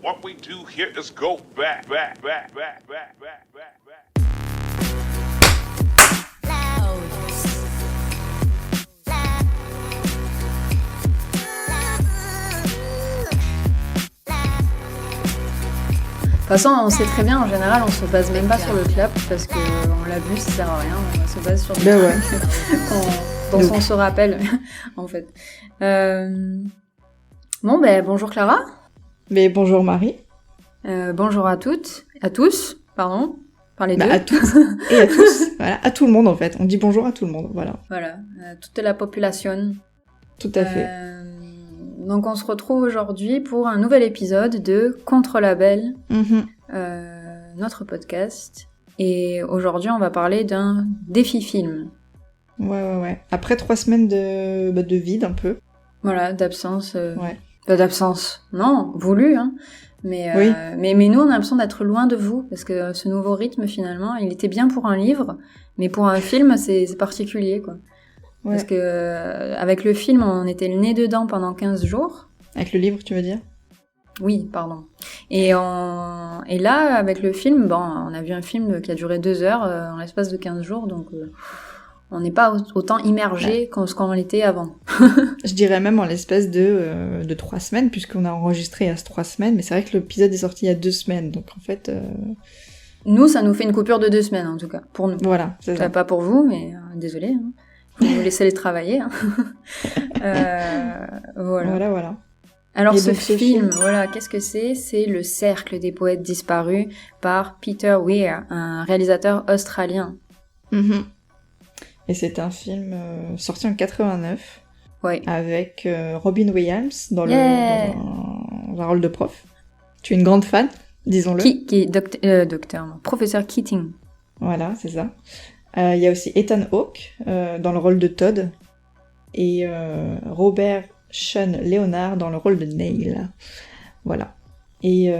What we do here is go back. De toute façon, on sait très bien, en général, on se base même pas sur le clap parce qu'on l'a vu, ça sert à rien. On se base sur le dont on se rappelle, en fait. Bonjour Clara. Mais bonjour Marie. Bonjour à toutes, à tous, pardon, par les deux. À toutes et à tous, voilà, à tout le monde en fait. On dit bonjour à tout le monde, voilà. Voilà, toute la population. Tout à fait. Donc on se retrouve aujourd'hui pour un nouvel épisode de Contre-Label, notre podcast. Et aujourd'hui on va parler d'un défi film. Ouais. Après 3 semaines de vide un peu. Voilà, d'absence. Ouais. D'absence, non, voulu, hein. Mais, oui. mais nous on a l'impression d'être loin de vous, parce que ce nouveau rythme finalement, il était bien pour un livre, mais pour un film c'est particulier, quoi. Ouais. Parce que avec le film, on était le nez dedans pendant 15 jours. Avec le livre, tu veux dire ? Oui, pardon. Et là, avec le film, on a vu un film qui a duré 2 heures en l'espace de 15 jours, donc on n'est pas autant immergé qu'on l'était avant. Je dirais même en l'espace de 3 semaines, puisqu'on a enregistré il y a 3 semaines, mais c'est vrai que l'épisode est sorti il y a 2 semaines, donc en fait... Nous, ça nous fait une coupure de 2 semaines, en tout cas, pour nous. Voilà, c'est ça. Pas pour vous, mais désolé. Hein. Faut nous laisser les travailler. Hein. Voilà. Alors ce film, voilà, qu'est-ce que c'est ? C'est Le Cercle des poètes disparus par Peter Weir, un réalisateur australien. Et c'est un film sorti en 89, ouais. Avec Robin Williams dans un rôle de prof. Tu es une grande fan, disons-le. Qui est professeur Keating. Voilà, c'est ça. Il y a aussi Ethan Hawke dans le rôle de Todd et Robert Sean Leonard dans le rôle de Neil. Voilà. Et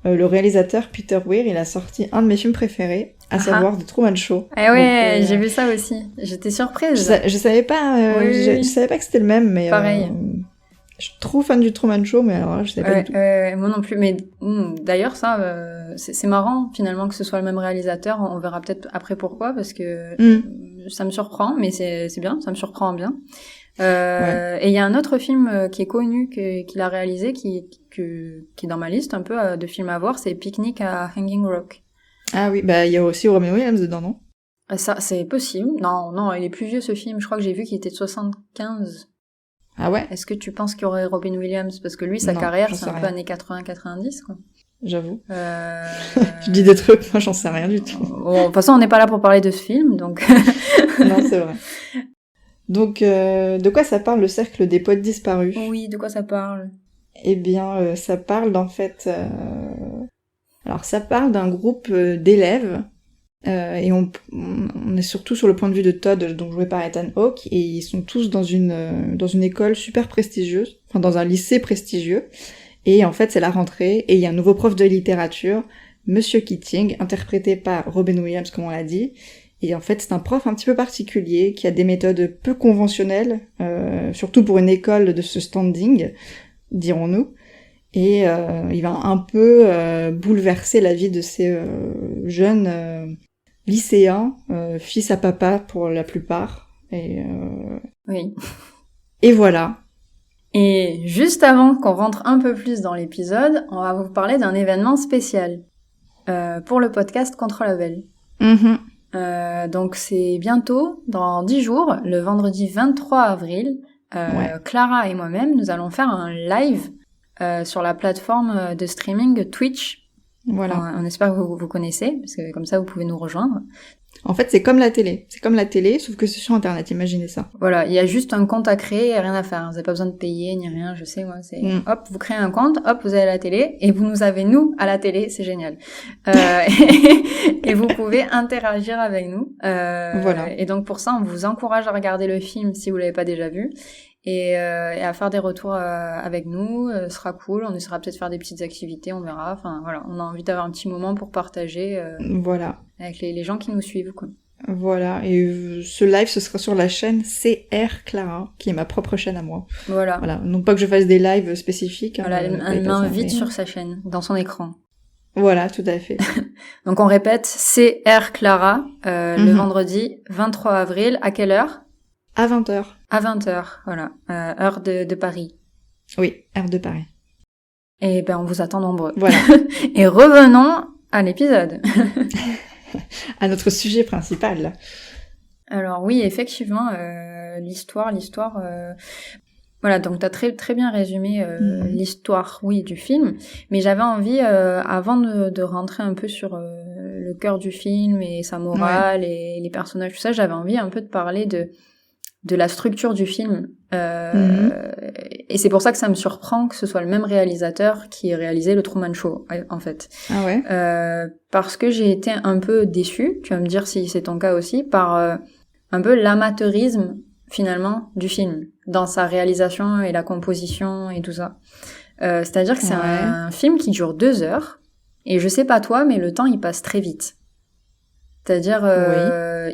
le réalisateur Peter Weir, il a sorti un de mes films préférés, à savoir The Truman Show. Ah ouais, donc, j'ai vu ça aussi. J'étais surprise. Je savais pas, je savais pas que c'était le même, mais pareil. Je suis trop fan du Truman Show, mais alors là, je sais pas du tout. Moi non plus. Mais d'ailleurs, ça, c'est marrant finalement que ce soit le même réalisateur. On verra peut-être après pourquoi, parce que ça me surprend, mais c'est bien, ça me surprend bien. Et il y a un autre film qui est connu qu'il a réalisé, qui est dans ma liste un peu de films à voir, c'est Picnic à Hanging Rock. Ah oui, il y a aussi Robin Williams dedans, non ? Ça, c'est possible. Non, il est plus vieux ce film. Je crois que j'ai vu qu'il était de 75. Ah ouais ? Est-ce que tu penses qu'il y aurait Robin Williams ? Parce que lui, sa carrière, c'est un peu années 80-90, quoi. J'avoue. Je dis des trucs, moi j'en sais rien du tout. Bon, de toute façon, on n'est pas là pour parler de ce film, donc... Non, c'est vrai. Donc, de quoi ça parle, Le Cercle des poètes disparus ? Oui, de quoi ça parle ? Eh bien, ça parle d'en fait... Alors, ça parle d'un groupe d'élèves, et on est surtout sur le point de vue de Todd, donc joué par Ethan Hawke, et ils sont tous dans une école super prestigieuse, enfin dans un lycée prestigieux, et en fait c'est la rentrée, et il y a un nouveau prof de littérature, Monsieur Keating, interprété par Robin Williams comme on l'a dit, et en fait c'est un prof un petit peu particulier, qui a des méthodes peu conventionnelles, surtout pour une école de ce standing, dirons-nous, et il va un peu bouleverser la vie de ces jeunes lycéens, fils à papa pour la plupart. Oui. Et voilà. Et juste avant qu'on rentre un peu plus dans l'épisode, on va vous parler d'un événement spécial pour le podcast Contre-Label. Donc c'est bientôt, dans 10 jours, le vendredi 23 avril, Clara et moi-même, nous allons faire un live sur la plateforme de streaming Twitch. Voilà. On espère que vous connaissez, parce que comme ça vous pouvez nous rejoindre. En fait, c'est comme la télé. C'est comme la télé, sauf que c'est sur Internet, imaginez ça. Voilà, il y a juste un compte à créer et rien à faire. Vous n'avez pas besoin de payer ni rien, je sais, moi. C'est hop, vous créez un compte, hop, vous allez à la télé, et vous nous avez, nous, à la télé, c'est génial. Et vous pouvez interagir avec nous. Voilà. Et donc pour ça, on vous encourage à regarder le film si vous l'avez pas déjà vu. Et à faire des retours avec nous, ce sera cool, on essaiera peut-être faire des petites activités, on verra, enfin voilà, on a envie d'avoir un petit moment pour partager voilà. avec les gens qui nous suivent, quoi. Voilà, et ce live, ce sera sur la chaîne CR Clara, qui est ma propre chaîne à moi. Voilà. Non pas que je fasse des lives spécifiques. Voilà, elle m'invite sur sa chaîne, dans son écran. Voilà, tout à fait. Donc on répète, CR Clara, le vendredi 23 avril, à quelle heure ? À 20h. À 20h, voilà, heure de Paris. Oui, heure de Paris. Et ben on vous attend nombreux. Voilà. Et revenons à l'épisode. À notre sujet principal. Alors oui, effectivement, l'histoire. Voilà, donc t'as très très bien résumé l'histoire, oui, du film. Mais j'avais envie, avant de rentrer un peu sur le cœur du film et sa morale et les personnages, tout ça, j'avais envie un peu de parler de la structure du film. Et c'est pour ça que ça me surprend que ce soit le même réalisateur qui ait réalisé le Truman Show, en fait. Ah ouais. Parce que j'ai été un peu déçue, tu vas me dire si c'est ton cas aussi, par un peu l'amateurisme, finalement, du film, dans sa réalisation et la composition et tout ça. C'est-à-dire que c'est un film qui dure 2 heures, et je sais pas toi, mais le temps, il passe très vite. C'est-à-dire,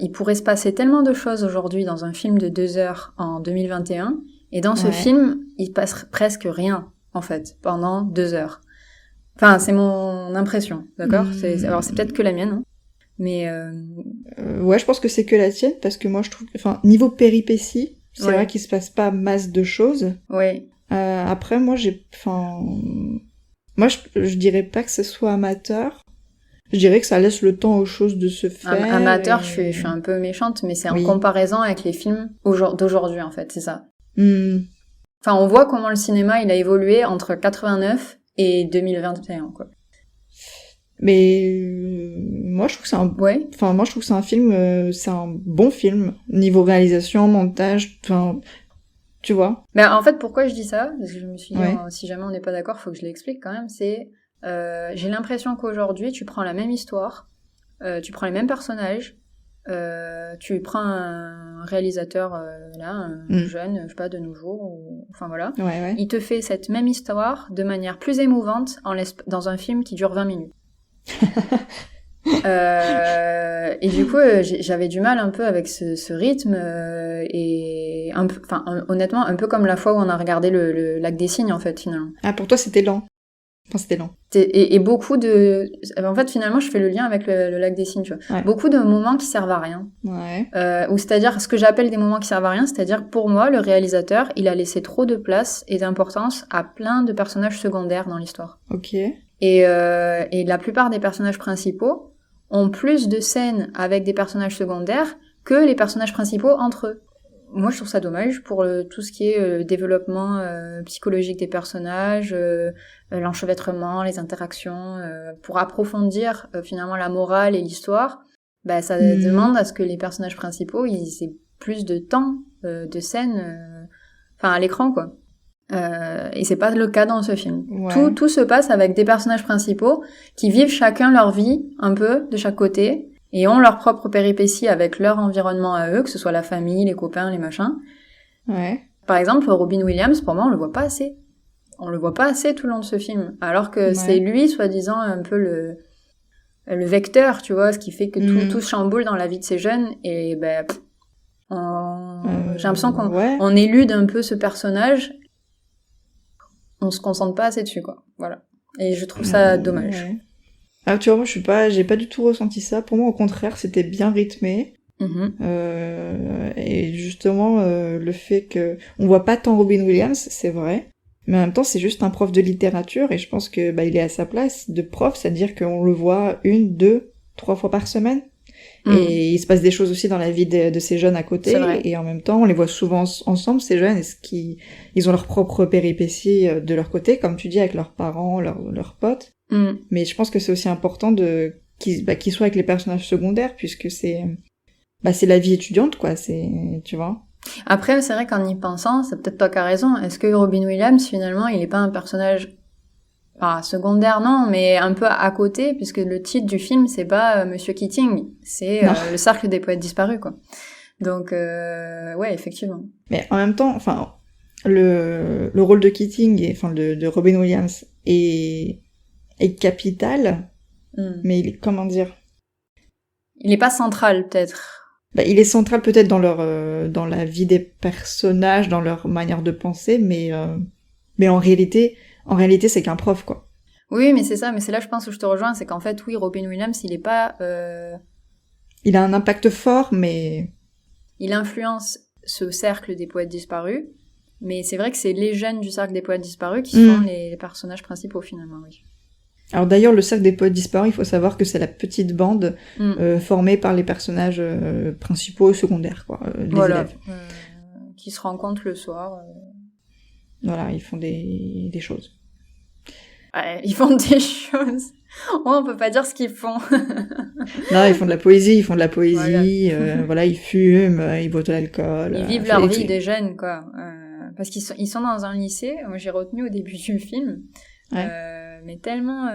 il pourrait se passer tellement de choses aujourd'hui dans un film de 2 heures en 2021, et dans ce film, il passe presque rien, en fait, pendant 2 heures. Enfin, c'est mon impression, d'accord ? Alors, c'est peut-être que la mienne, hein, mais... Ouais, je pense que c'est que la tienne, parce que moi, je trouve... Enfin, niveau péripéties, c'est vrai qu'il se passe pas masse de choses. Oui. Après, moi, Moi, je dirais pas que ce soit amateur. Je dirais que ça laisse le temps aux choses de se faire. Amateur, je suis un peu méchante, mais c'est en comparaison avec les films d'aujourd'hui, en fait, c'est ça. Enfin, on voit comment le cinéma, il a évolué entre 89 et 2021, quoi. Mais moi, je trouve que c'est un... Enfin, moi, je trouve que c'est un film... c'est un bon film. Niveau réalisation, montage... Enfin... Tu vois ? Ben, en fait, pourquoi je dis ça ? Parce que je me suis dit, si jamais on n'est pas d'accord, faut que je l'explique quand même, c'est... j'ai l'impression qu'aujourd'hui, tu prends la même histoire, tu prends les mêmes personnages, tu prends un réalisateur, un jeune, je sais pas, de nos jours, enfin voilà, il te fait cette même histoire de manière plus émouvante dans un film qui dure 20 minutes. Et du coup, j'avais du mal un peu avec ce rythme, et honnêtement, un peu comme la fois où on a regardé le Lac des Cygnes, en fait, finalement. Ah, pour toi, c'était lent. Enfin, c'était lent. Et beaucoup de... En fait, finalement, je fais le lien avec le Lac des Cygnes, tu vois. Beaucoup de moments qui servent à rien. Ou c'est-à-dire, ce que j'appelle des moments qui servent à rien, c'est-à-dire, pour moi, le réalisateur, il a laissé trop de place et d'importance à plein de personnages secondaires dans l'histoire. Ok. Et la plupart des personnages principaux ont plus de scènes avec des personnages secondaires que les personnages principaux entre eux. Moi, je trouve ça dommage pour tout ce qui est développement psychologique des personnages, l'enchevêtrement, les interactions, pour approfondir finalement la morale et l'histoire. Bah, ça demande à ce que les personnages principaux ils aient plus de temps de scène, à l'écran, quoi. Et c'est pas le cas dans ce film. Tout se passe avec des personnages principaux qui vivent chacun leur vie un peu de chaque côté et ont leur propre péripéties avec leur environnement à eux, que ce soit la famille, les copains, les machins. Par exemple, Robin Williams, pour moi, on le voit pas assez. On le voit pas assez tout le long de ce film, alors que c'est lui, soi-disant, un peu le vecteur, tu vois, ce qui fait que tout se chamboule dans la vie de ces jeunes, et ben j'ai l'impression qu'on élude un peu ce personnage. On se concentre pas assez dessus, quoi. Voilà. Et je trouve ça dommage. Ah, tu vois, moi, j'ai pas du tout ressenti ça. Pour moi, au contraire, c'était bien rythmé. Et justement, le fait que on voit pas tant Robin Williams, c'est vrai. Mais en même temps, c'est juste un prof de littérature, et je pense que, il est à sa place de prof, c'est-à-dire qu'on le voit 1, 2, 3 fois par semaine. Et il se passe des choses aussi dans la vie de ces jeunes à côté, et en même temps on les voit souvent ensemble, ces jeunes, ils ont leurs propres péripéties de leur côté, comme tu dis, avec leurs parents, leurs potes. Mais je pense que c'est aussi important qu'ils soient avec les personnages secondaires, puisque c'est la vie étudiante, quoi, tu vois. Après, c'est vrai qu'en y pensant, c'est peut-être toi qui as raison, est-ce que Robin Williams, finalement, il est pas un personnage... secondaire, non, mais un peu à côté, puisque le titre du film, c'est pas Monsieur Keating, c'est le cercle des poètes disparus, quoi. Donc, effectivement. Mais en même temps, le rôle de Keating, de Robin Williams, est capital, mais comment dire, Il est pas central, peut-être. Bah, il est central peut-être dans la vie des personnages, dans leur manière de penser, mais en réalité, c'est qu'un prof, quoi. Oui, mais c'est ça, mais c'est là, je pense, où je te rejoins, c'est qu'en fait, oui, Robin Williams, il est pas... Il a un impact fort, mais... Il influence ce cercle des poètes disparus, mais c'est vrai que c'est les jeunes du cercle des poètes disparus qui sont les personnages principaux, finalement, oui. Alors d'ailleurs, le cercle des poètes disparus, il faut savoir que c'est la petite bande formée par les personnages principaux et secondaires, quoi, des élèves. Qui se rencontrent le soir. Voilà, ils font des choses. Ouais, ils font des choses. On peut pas dire ce qu'ils font. Non, ils font de la poésie, voilà, ils fument, ils boivent de l'alcool. Ils vivent leur vie des jeunes, quoi. Parce qu'ils sont dans un lycée, moi j'ai retenu au début du film, mais tellement...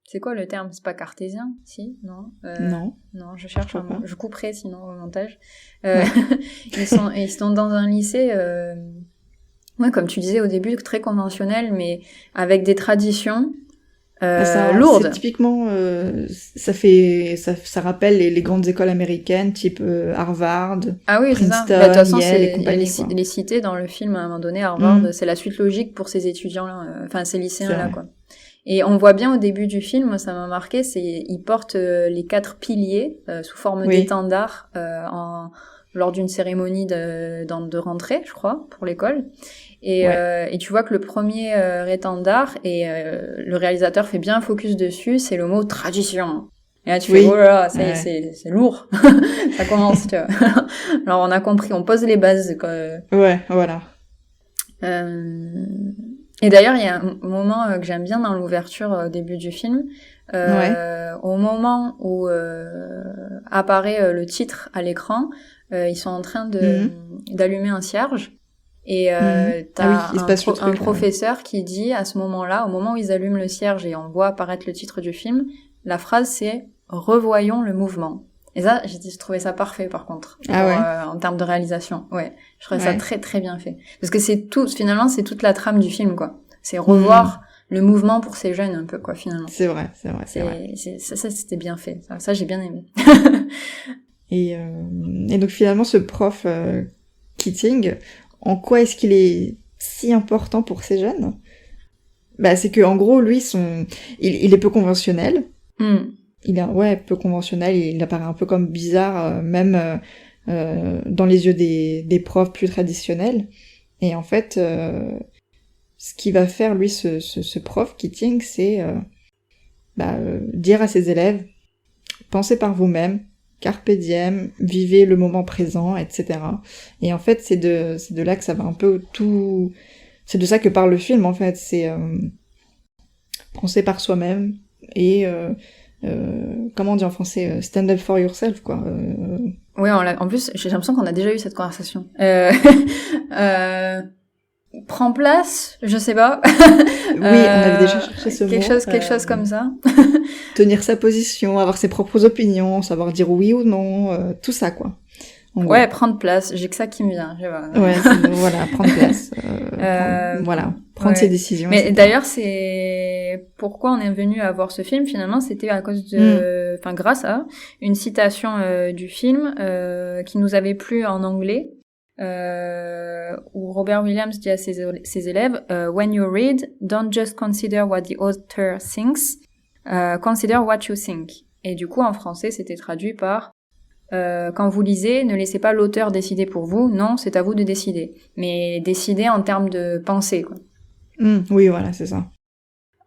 C'est quoi le terme? C'est pas cartésien? Si? Non? Non, je cherche je couperai sinon au montage. Ils sont dans un lycée... Ouais, comme tu disais au début, très conventionnel, mais avec des traditions lourdes. C'est typiquement, ça rappelle les grandes écoles américaines, type Harvard, Princeton, de toute façon, Yale et compagnie. Il est cité dans le film à un moment donné, Harvard, c'est la suite logique pour ces étudiants-là, ces lycéens-là, quoi. Et on voit bien au début du film, ça m'a marqué, ils portent les 4 piliers sous forme d'étendard lors d'une cérémonie de rentrée, je crois, pour l'école. Et tu vois que le premier étendard, et le réalisateur fait bien focus dessus, c'est le mot tradition. Et là, tu fais, oh là là, ça y est, c'est lourd. Ça commence, tu vois. Alors, on a compris, on pose les bases, quoi. Ouais, voilà. Et d'ailleurs, il y a un moment que j'aime bien dans l'ouverture au début du film. Au moment où apparaît le titre à l'écran, ils sont en train d'allumer un cierge. Et t'as un professeur qui dit à ce moment-là, au moment où ils allument le cierge et on voit apparaître le titre du film, la phrase c'est « Revoyons le mouvement ». Et ça, j'ai trouvé ça parfait par contre, en termes de réalisation. Ouais, je trouvais ça très très bien fait. Parce que finalement, c'est toute la trame du film, quoi. C'est revoir le mouvement pour ces jeunes un peu, quoi, finalement. C'est vrai. Ça, c'était bien fait. Ça, j'ai bien aimé. Et donc finalement, ce prof Keating, en quoi est-ce qu'il est si important pour ces jeunes? Bah, c'est que en gros, lui, il est peu conventionnel. Il est peu conventionnel. Il apparaît un peu comme bizarre, même dans les yeux des profs plus traditionnels. Et en fait, ce qu'il va faire lui, ce prof Keating, c'est dire à ses élèves, pensez par vous-même. Carpe diem, vivez le moment présent, etc. Et en fait, c'est de là que ça va un peu tout... C'est de ça que parle le film, en fait. C'est penser par soi-même et... comment on dit en français? Stand up for yourself, quoi. Oui, en plus, j'ai l'impression qu'on a déjà eu cette conversation. Prends place, je sais pas. Oui, on avait déjà cherché ce mot. Quelque chose comme ça. Tenir sa position, avoir ses propres opinions, savoir dire oui ou non, tout ça, quoi. Ouais, prendre place, j'ai que ça qui me vient. Ouais, voilà, prendre place. Prendre ses décisions. Mais d'ailleurs, c'est pourquoi on est venu à voir ce film, finalement, c'était à cause grâce à une citation du film qui nous avait plu en anglais. Où Robin Williams dit à ses élèves when you read, don't just consider what the author thinks, consider what you think. Et du coup en français c'était traduit par quand vous lisez, ne laissez pas l'auteur décider pour vous, non, c'est à vous de décider, mais décider en termes de pensée, quoi. Oui, voilà, c'est ça.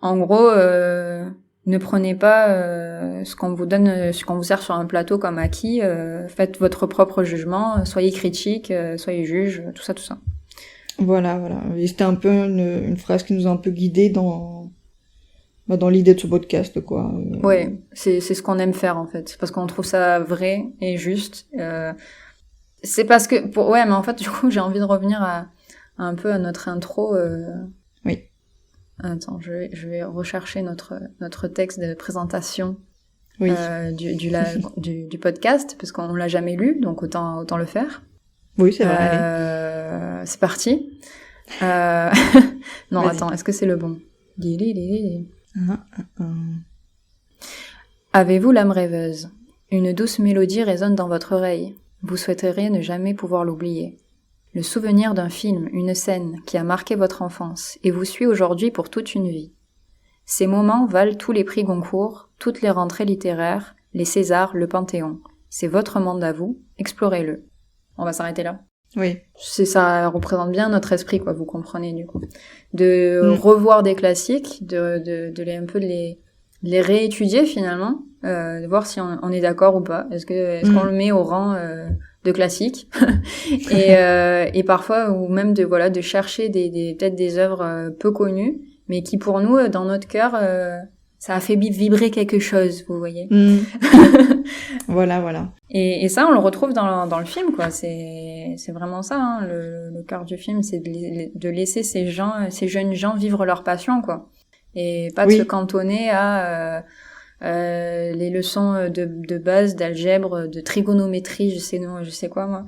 En gros, ne prenez pas ce qu'on vous donne, ce qu'on vous sert sur un plateau comme acquis. Faites votre propre jugement, soyez critique, soyez juge, tout ça. Voilà. Et c'était un peu une phrase qui nous a un peu guidés dans l'idée de ce podcast, quoi. Ouais, c'est ce qu'on aime faire en fait, parce qu'on trouve ça vrai et juste. C'est parce que mais en fait du coup j'ai envie de revenir un peu à notre intro. Oui. Attends, je vais rechercher notre texte de présentation du podcast, parce qu'on l'a jamais lu, donc autant le faire. Oui, c'est vrai. C'est parti. Non, vas-y. Attends, est-ce que c'est le bon? Avez-vous l'âme rêveuse? Une douce mélodie résonne dans votre oreille. Vous souhaiteriez ne jamais pouvoir l'oublier. Le souvenir d'un film, une scène qui a marqué votre enfance et vous suit aujourd'hui pour toute une vie. Ces moments valent tous les prix Goncourt, toutes les rentrées littéraires, les Césars, le Panthéon. C'est votre monde à vous, explorez-le. On va s'arrêter là. Oui. Ça représente bien notre esprit, quoi, vous comprenez, du coup. De revoir des classiques, de les un peu les réétudier, finalement, de voir si on est d'accord ou pas. Est-ce qu'on le met au rang de classique et parfois, ou même de chercher peut-être des œuvres peu connues, mais qui, pour nous, dans notre cœur, ça a fait vibrer quelque chose, vous voyez. Voilà. Et ça, on le retrouve dans le film, quoi. C'est vraiment ça, hein, le cœur du film, c'est de laisser ces jeunes gens vivre leur passion, quoi. Et pas de se cantonner à les leçons de base d'algèbre, de trigonométrie, je sais quoi, moi,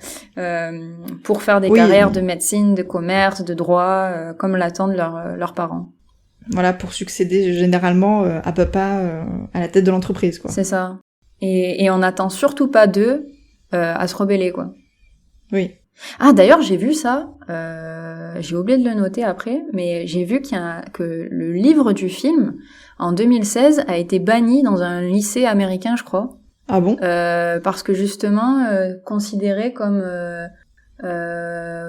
pour faire des carrières de médecine, de commerce, de droit, comme l'attendent leurs parents. Voilà, pour succéder généralement à papa à la tête de l'entreprise, quoi. C'est ça. Et on n'attend surtout pas d'eux à se rebeller, quoi. Oui. Ah, d'ailleurs, j'ai vu ça, j'ai oublié de le noter après, mais j'ai vu que le livre du film, en 2016, a été banni dans un lycée américain, je crois. Ah bon? Parce que justement, considéré comme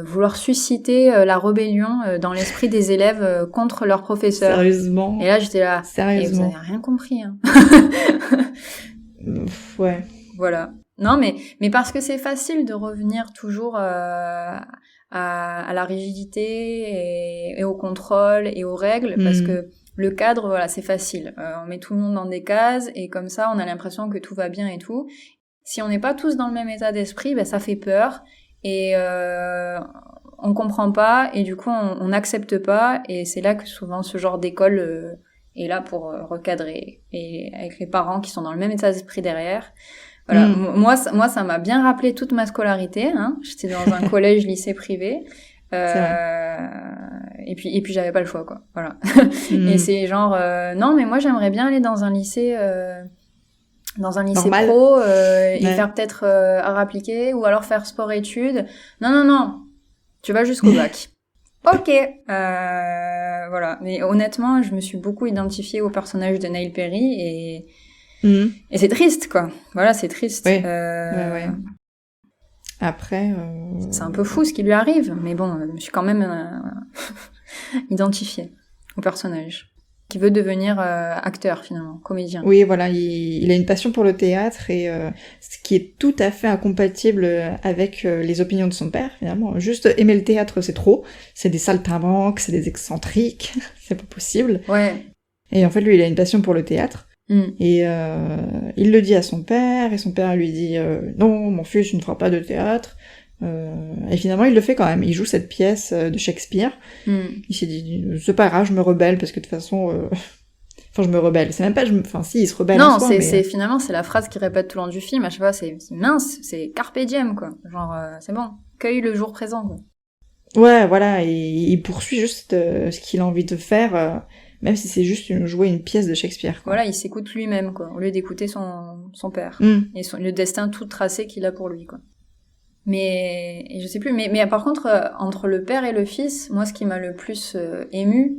vouloir susciter la rébellion dans l'esprit des élèves contre leurs professeurs. Sérieusement? Et là, j'étais là. Sérieusement? Et vous avez rien compris, hein. Ouais. Voilà. Non, mais parce que c'est facile de revenir toujours à la rigidité et au contrôle et aux règles, parce que le cadre, voilà, c'est facile. On met tout le monde dans des cases et comme ça, on a l'impression que tout va bien et tout. Si on n'est pas tous dans le même état d'esprit, ça fait peur et on comprend pas et du coup, on n'accepte pas et c'est là que souvent ce genre d'école est là pour recadrer et avec les parents qui sont dans le même état d'esprit derrière. Voilà, moi ça m'a bien rappelé toute ma scolarité, hein. J'étais dans un collège lycée privé. Et puis j'avais pas le choix, quoi. Voilà. Et c'est genre non, mais moi j'aimerais bien aller dans un lycée Normal. pro et faire peut-être art appliqué ou alors faire sport études. Non. Tu vas jusqu'au bac. OK. Voilà, mais honnêtement, je me suis beaucoup identifiée au personnage de Neil Perry et c'est triste, quoi. Voilà, c'est triste. Oui. Ouais. Après... C'est un peu fou ce qui lui arrive, mais bon, je me suis quand même identifiée au personnage, qui veut devenir acteur, finalement, comédien. Oui, voilà, il a une passion pour le théâtre, et ce qui est tout à fait incompatible avec les opinions de son père, finalement. Juste aimer le théâtre, c'est trop. C'est des saltimbanques, c'est des excentriques, c'est pas possible. Ouais. Et en fait, lui, il a une passion pour le théâtre. Et il le dit à son père, et son père lui dit non, mon fils, tu ne feras pas de théâtre. Et finalement, il le fait quand même. Il joue cette pièce de Shakespeare. Il s'est dit, c'est pas grave, je me rebelle, parce que de toute façon... Enfin, je me rebelle. C'est même pas... Enfin, si, il se rebelle non, en soi, mais... finalement, c'est la phrase qu'il répète tout le long du film. À chaque fois, c'est mince, c'est carpe diem, quoi. Genre, c'est bon, cueille le jour présent, quoi. Ouais, voilà, et il poursuit juste ce qu'il a envie de faire... même si c'est juste jouer une pièce de Shakespeare, quoi. Voilà, il s'écoute lui-même, quoi, au lieu d'écouter son père. Et le destin tout tracé qu'il a pour lui, quoi. Mais je sais plus, mais par contre, entre le père et le fils, moi, ce qui m'a le plus ému,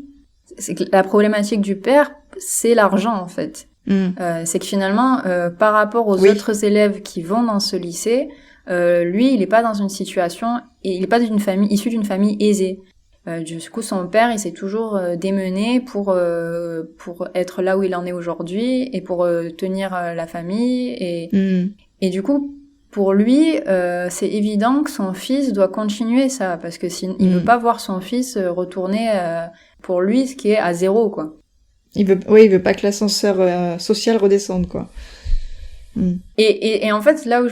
c'est que la problématique du père, c'est l'argent, en fait. C'est que finalement, par rapport aux autres élèves qui vont dans ce lycée, lui, il est pas dans une situation, et il est pas issu d'une famille aisée. Du coup, son père, il s'est toujours démené pour être là où il en est aujourd'hui et pour tenir la famille et du coup, pour lui, c'est évident que son fils doit continuer ça parce que il veut pas voir son fils retourner pour lui ce qui est à zéro, quoi. Il veut pas que l'ascenseur social redescende, quoi. Et en fait, là où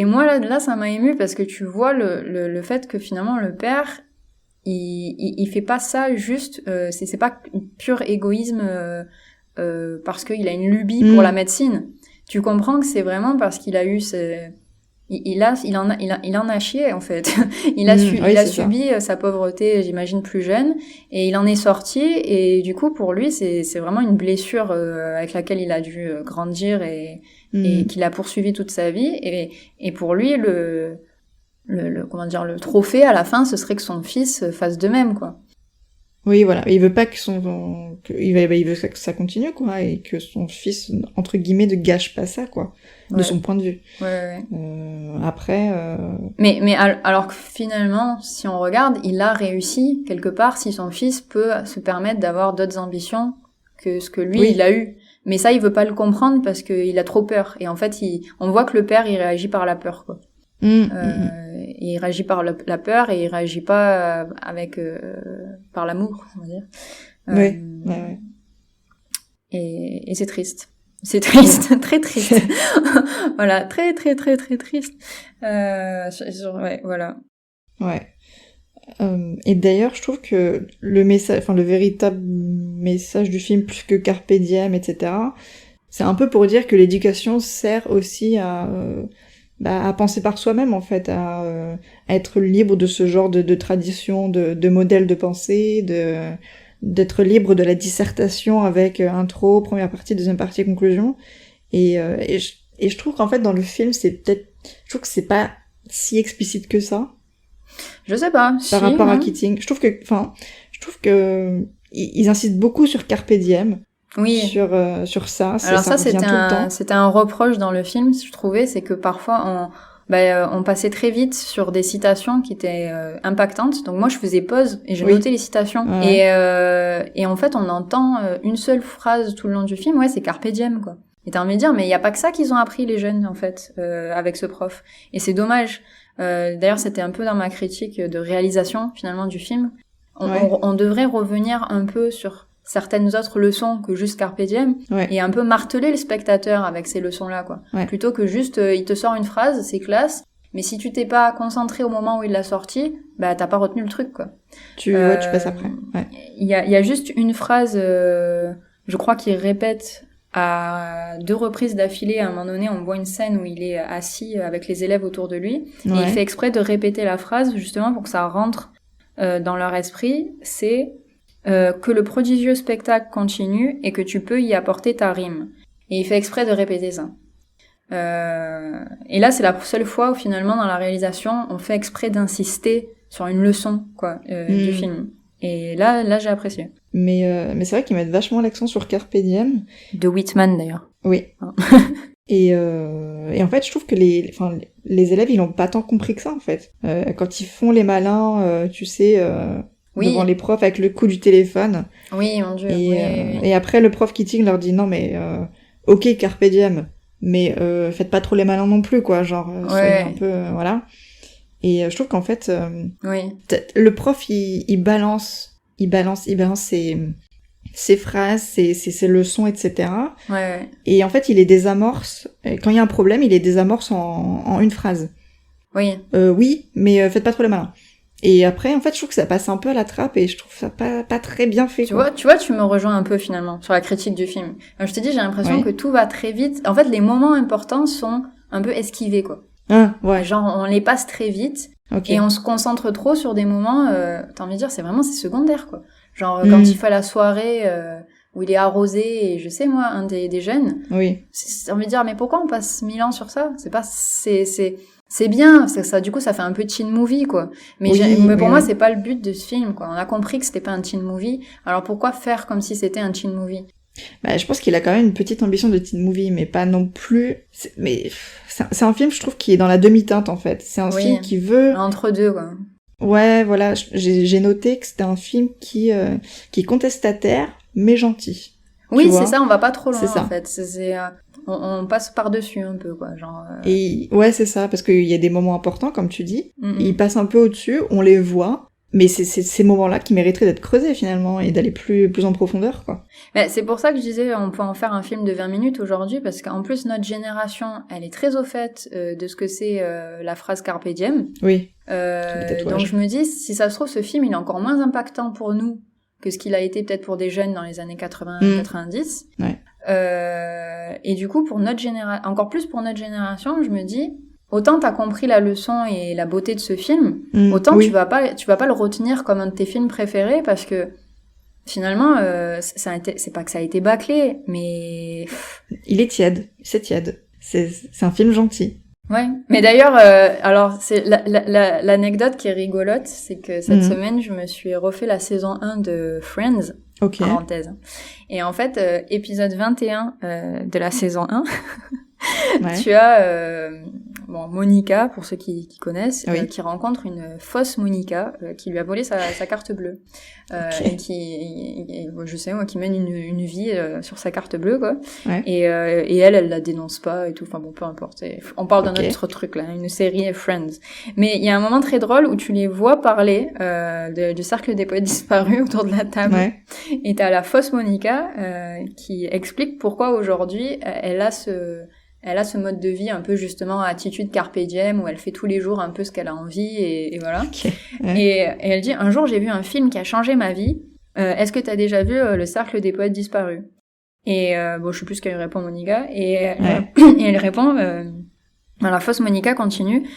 moi là ça m'a ému parce que tu vois le fait que finalement le père il fait pas ça juste c'est pas pur égoïsme parce qu'il a une lubie pour la médecine. Tu comprends que c'est vraiment parce qu'il a eu il en a chié en fait. Il a subi sa pauvreté, j'imagine plus jeune, et il en est sorti. Et du coup, pour lui, c'est vraiment une blessure avec laquelle il a dû grandir et qu'il a poursuivi toute sa vie. Et pour lui, le trophée à la fin, ce serait que son fils fasse de même, quoi. Oui, voilà. Il veut pas que il veut que ça continue, quoi, et que son fils, entre guillemets, ne gâche pas ça, quoi, de son point de vue. Ouais. Après. Mais alors que finalement, si on regarde, il a réussi quelque part si son fils peut se permettre d'avoir d'autres ambitions que ce que lui il a eu. Mais ça, il veut pas le comprendre parce qu'il a trop peur. Et en fait, on voit que le père, il réagit par la peur, quoi. Il réagit par la peur et il réagit pas par l'amour, on va dire. Ouais. Et c'est triste. C'est triste, très triste. Voilà, très très très très triste. Ouais, voilà. Ouais. Et d'ailleurs, je trouve que le véritable message du film, plus que Carpe Diem, etc., c'est un peu pour dire que l'éducation sert aussi à penser par soi-même, en fait, à être libre de ce genre de tradition, de modèle de pensée, d'être libre de la dissertation avec intro, première partie, deuxième partie, conclusion. Et je trouve qu'en fait, dans le film, je trouve que c'est pas si explicite que ça. Je sais pas. Par rapport à Keating. Je trouve que ils insistent beaucoup sur Carpe Diem. Oui. Sur ça. Alors ça c'était un reproche dans le film, je trouvais, c'est que parfois on passait très vite sur des citations qui étaient impactantes. Donc moi je faisais pause et je notais les citations. Ouais. Et en fait on entend une seule phrase tout le long du film, c'est Carpe Diem, quoi. Et t'as envie de dire, mais il y a pas que ça qu'ils ont appris les jeunes, en fait, avec ce prof. Et c'est dommage. D'ailleurs c'était un peu dans ma critique de réalisation finalement du film. On devrait revenir un peu sur certaines autres leçons que juste Carpe Diem, et un peu marteler le spectateur avec ces leçons-là, quoi. Plutôt que juste, il te sort une phrase, c'est classe, mais si tu t'es pas concentré au moment où il l'a sorti, t'as pas retenu le truc, quoi. Tu passes après. Il y a juste une phrase, je crois qu'il répète à 2 reprises d'affilée. À un moment donné, on voit une scène où il est assis avec les élèves autour de lui, et il fait exprès de répéter la phrase, justement, pour que ça rentre dans leur esprit, c'est que le prodigieux spectacle continue et que tu peux y apporter ta rime. Et il fait exprès de répéter ça. Et là, c'est la seule fois où finalement, dans la réalisation, on fait exprès d'insister sur une leçon, quoi, du film. Et là, j'ai apprécié. Mais c'est vrai qu'ils mettent vachement l'accent sur Carpe Diem. De Whitman, d'ailleurs. Oui. Et en fait, je trouve que les élèves, ils n'ont pas tant compris que ça, en fait. Quand ils font les malins, tu sais... devant les profs avec le coup du téléphone. Oui, mon Dieu. Et après, le prof Keating leur dit non, mais ok, Carpe Diem, mais faites pas trop les malins non plus, quoi. Genre, soyez un peu, voilà. Et je trouve qu'en fait, le prof, il balance ses phrases, ses leçons, etc. Et en fait, il les désamorce. Quand il y a un problème, il les désamorce en une phrase. Oui, mais faites pas trop les malins. Et après, en fait, je trouve que ça passe un peu à la trappe et je trouve ça pas très bien fait. Tu vois, tu me rejoins un peu finalement sur la critique du film. Je te dis, j'ai l'impression que tout va très vite. En fait, les moments importants sont un peu esquivés, quoi. Genre, on les passe très vite et on se concentre trop sur des moments. T'as envie de dire, c'est secondaire, quoi. Genre quand il fait la soirée où il est arrosé et je sais moi, un des jeunes. J'ai envie de dire, mais pourquoi on passe 1000 ans sur ça ? C'est bien, ça du coup ça fait un peu teen movie, quoi. Mais pour moi c'est pas le but de ce film, quoi. On a compris que c'était pas un teen movie, alors pourquoi faire comme si c'était un teen movie ? Je pense qu'il a quand même une petite ambition de teen movie, mais pas non plus. Mais c'est un film, je trouve, qui est dans la demi-teinte, en fait. C'est un film qui veut... Entre deux, quoi. Ouais, voilà, j'ai noté que c'était un film qui est contestataire, mais gentil. Oui, c'est ça, on va pas trop loin, en fait. On passe par-dessus un peu, quoi, genre... Et c'est ça, parce qu'il y a des moments importants, comme tu dis, ils passent un peu au-dessus, on les voit, mais c'est ces moments-là qui mériteraient d'être creusés, finalement, et d'aller plus en profondeur, quoi. Mais c'est pour ça que je disais, on peut en faire un film de 20 minutes aujourd'hui, parce qu'en plus, notre génération, elle est très au fait de ce que c'est la phrase Carpe Diem. Oui. Donc je me dis, si ça se trouve, ce film, il est encore moins impactant pour nous que ce qu'il a été peut-être pour des jeunes dans les années 80-90. Ouais. Et du coup, encore plus pour notre génération, je me dis, autant t'as compris la leçon et la beauté de ce film, autant tu vas pas le retenir comme un de tes films préférés parce que finalement, c'est pas que ça a été bâclé, mais il est tiède, c'est tiède. C'est un film gentil. Ouais, mais d'ailleurs, alors c'est l'anecdote qui est rigolote, c'est que cette semaine, je me suis refait la saison 1 de Friends, parenthèse. Et en fait, épisode 21 de la saison 1, tu as Monica, pour ceux qui connaissent, qui rencontre une fausse Monica qui lui a volé sa carte bleue. Et je sais moi, qui mène une vie sur sa carte bleue, quoi. Ouais. Et elle la dénonce pas et tout. Enfin bon, peu importe. On parle d'un autre truc là, une série Friends. Mais il y a un moment très drôle où tu les vois parler du cercle des poètes disparus autour de la table. Ouais. Et t'as la fausse Monica qui explique pourquoi aujourd'hui elle a ce mode de vie un peu justement attitude carpe diem où elle fait tous les jours un peu ce qu'elle a envie et voilà. Okay. Ouais. Et elle dit un jour j'ai vu un film qui a changé ma vie. Est-ce que t'as déjà vu le cercle des poètes disparus? Et je sais plus ce qu'elle répond Monica et elle répond la fausse Monica continue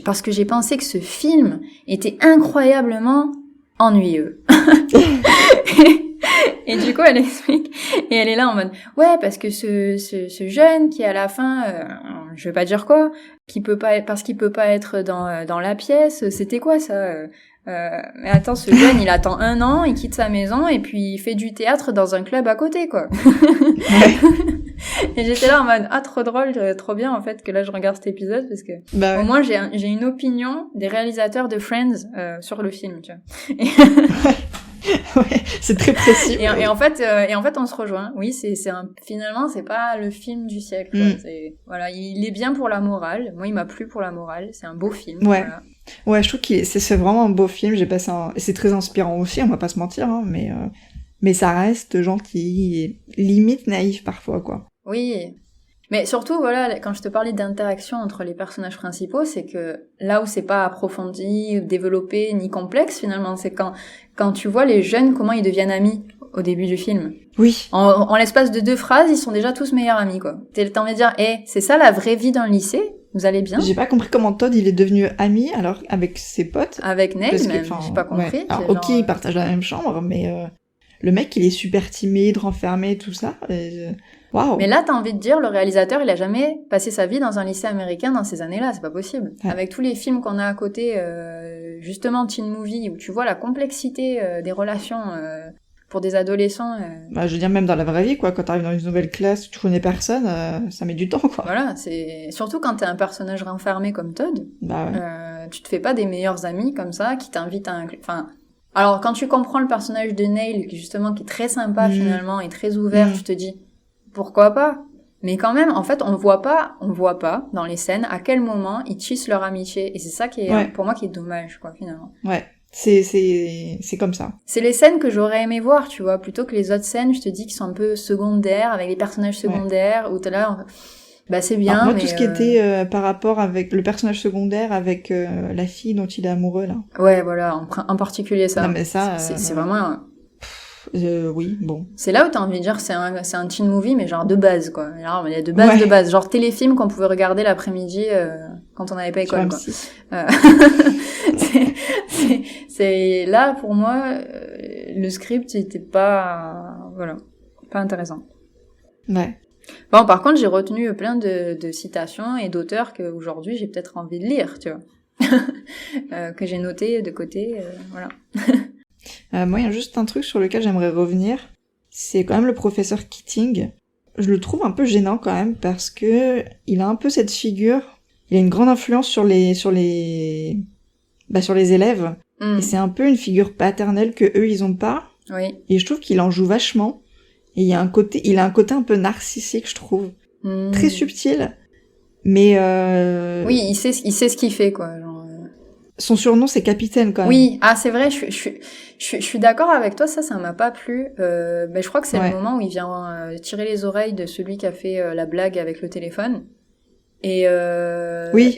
parce que j'ai pensé que ce film était incroyablement ennuyeux. Et du coup, elle explique, et elle est là en mode, ouais, parce que ce jeune qui à la fin, je vais pas dire quoi, parce qu'il peut pas être dans la pièce, c'était quoi ça? Mais attends, ce jeune, il attend 1 an, il quitte sa maison, et puis il fait du théâtre dans un club à côté, quoi. Et j'étais là en mode, trop drôle, trop bien, en fait, que là, je regarde cet épisode, parce que, au moins, j'ai une opinion des réalisateurs de Friends, sur le film, tu vois. Ouais, c'est très précis. Et en fait, on se rejoint. Oui, finalement, c'est pas le film du siècle. Voilà, il est bien pour la morale. Moi, il m'a plu pour la morale. C'est un beau film. Ouais. Voilà. Ouais, je trouve que c'est vraiment un beau film. C'est très inspirant aussi, on va pas se mentir, hein, mais ça reste gentil et limite naïf parfois, quoi. Oui. Mais surtout, voilà, quand je te parlais d'interaction entre les personnages principaux, c'est que là où c'est pas approfondi, développé, ni complexe, finalement, c'est quand tu vois les jeunes, comment ils deviennent amis au début du film. Oui. En l'espace de 2 phrases, ils sont déjà tous meilleurs amis, quoi. T'as envie de dire, c'est ça la vraie vie d'un lycée? Vous allez bien? J'ai pas compris comment Todd, il est devenu ami, alors, avec ses potes. Avec Neil, même, j'ai pas compris. Ouais. Alors, ok, ils partagent la même chambre, mais le mec, il est super timide, renfermé, tout ça. Waouh. Mais là, t'as envie de dire, le réalisateur, il a jamais passé sa vie dans un lycée américain dans ces années-là, c'est pas possible. Ouais. Avec tous les films qu'on a à côté, justement teen movie, où tu vois la complexité des relations pour des adolescents. Je veux dire, même dans la vraie vie, quoi, quand t'arrives dans une nouvelle classe, tu connais personne, ça met du temps, quoi. Voilà, c'est surtout quand t'es un personnage renfermé comme Todd, tu te fais pas des meilleurs amis comme ça, qui t'invitent à alors quand tu comprends le personnage de Neil, qui justement qui est très sympa finalement et très ouvert, tu te dis pourquoi pas? Mais quand même, en fait, on voit pas dans les scènes à quel moment ils tissent leur amitié. Et c'est ça qui est, pour moi, qui est dommage, quoi, finalement. Ouais. C'est comme ça. C'est les scènes que j'aurais aimé voir, tu vois, plutôt que les autres scènes, je te dis, qui sont un peu secondaires, avec les personnages secondaires, où t'es là, c'est bien, alors, moi, tout ce qui était par rapport avec le personnage secondaire, avec la fille dont il est amoureux, là. Ouais, voilà, en particulier ça. Non, mais ça... C'est vraiment... oui, bon. C'est là où t'as envie de dire c'est un teen movie, mais genre de base, quoi. Alors, il y a de base, genre téléfilm qu'on pouvait regarder l'après-midi quand on n'avait pas école, quoi. C'est là, pour moi, le script était pas intéressant. Ouais. Bon, par contre, j'ai retenu plein de citations et d'auteurs que aujourd'hui j'ai peut-être envie de lire, tu vois. Que j'ai noté de côté, voilà. Moi, il y a juste un truc sur lequel j'aimerais revenir. C'est quand même le professeur Keating. Je le trouve un peu gênant quand même parce que il a un peu cette figure. Il a une grande influence sur les élèves. Et c'est un peu une figure paternelle que eux ils ont pas. Oui. Et je trouve qu'il en joue vachement. Et il a un côté un peu narcissique, je trouve. Très subtil. Mais oui, il sait ce qu'il fait, quoi. Genre... Son surnom, c'est Capitaine, quand même. Oui, c'est vrai, je suis d'accord avec toi, ça m'a pas plu. Mais je crois que c'est le moment où il vient tirer les oreilles de celui qui a fait la blague avec le téléphone. Et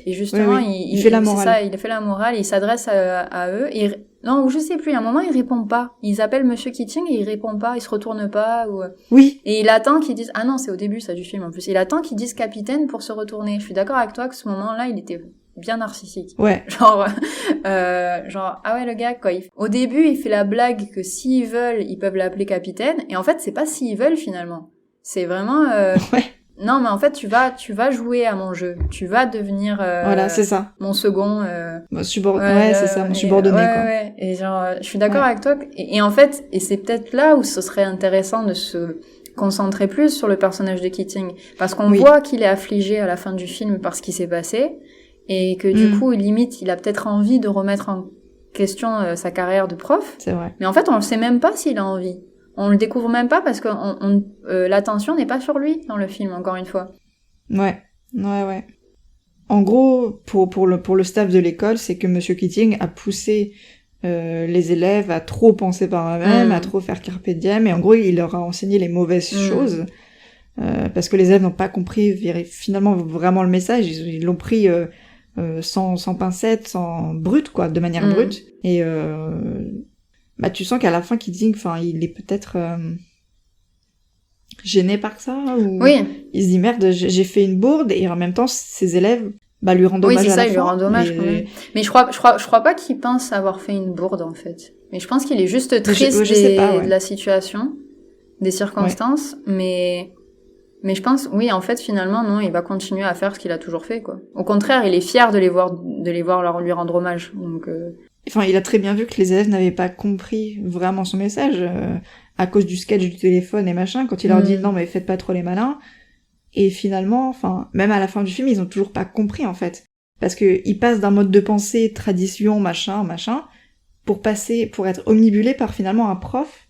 justement, il fait la morale. C'est ça, il fait la morale, il s'adresse à eux. Et Non, ou je sais plus, à un moment, il répond pas. Ils appellent Monsieur Keating et il répond pas, il se retourne pas, ou... Oui. Et il attend qu'ils disent... Ah non, c'est au début, ça, du film, en plus. Il attend qu'ils disent capitaine pour se retourner. Je suis d'accord avec toi que ce moment-là, il était bien narcissique. Ouais. Genre, ah ouais, le gars, quoi. Au début, il fait la blague que s'ils veulent, ils peuvent l'appeler capitaine. Et en fait, c'est pas s'ils veulent, finalement. C'est vraiment... Ouais. Non, mais en fait, tu vas jouer à mon jeu. Tu vas devenir voilà, c'est ça. Mon second. Ouais, c'est ça, mon subordonné, quoi. Ouais. Et genre, je suis d'accord avec toi. Et en fait, et c'est peut-être là où ce serait intéressant de se concentrer plus sur le personnage de Keating, parce qu'on voit qu'il est affligé à la fin du film par ce qui s'est passé, et que du coup, limite, il a peut-être envie de remettre en question sa carrière de prof. C'est vrai. Mais en fait, on le sait même pas s'il a envie. On le découvre même pas parce que l'attention n'est pas sur lui dans le film, encore une fois. Ouais. En gros, pour le staff de l'école, c'est que Monsieur Keating a poussé les élèves à trop penser par eux-mêmes, à trop faire carpe diem, et en gros, il leur a enseigné les mauvaises choses, parce que les élèves n'ont pas compris finalement vraiment le message, ils l'ont pris sans pincette, sans brut, quoi, de manière brute, et tu sens qu'à la fin, Keating, il est peut-être gêné par ça, ou il se dit merde, j'ai fait une bourde, et en même temps, ses élèves lui rendent hommage à la fin. Oui, c'est ça, il lui rend hommage quand même. Mais je crois pas qu'il pense avoir fait une bourde, en fait. Mais je pense qu'il est juste triste de la situation, des circonstances, mais je pense, oui, en fait, finalement, non, il va continuer à faire ce qu'il a toujours fait, quoi. Au contraire, il est fier de les voir lui rendre hommage, donc... il a très bien vu que les élèves n'avaient pas compris vraiment son message, à cause du sketch du téléphone et machin, quand il leur dit non, mais faites pas trop les malins. Et finalement, même à la fin du film, ils ont toujours pas compris, en fait. Parce que ils passent d'un mode de pensée, tradition, machin, pour être omnibulés par finalement un prof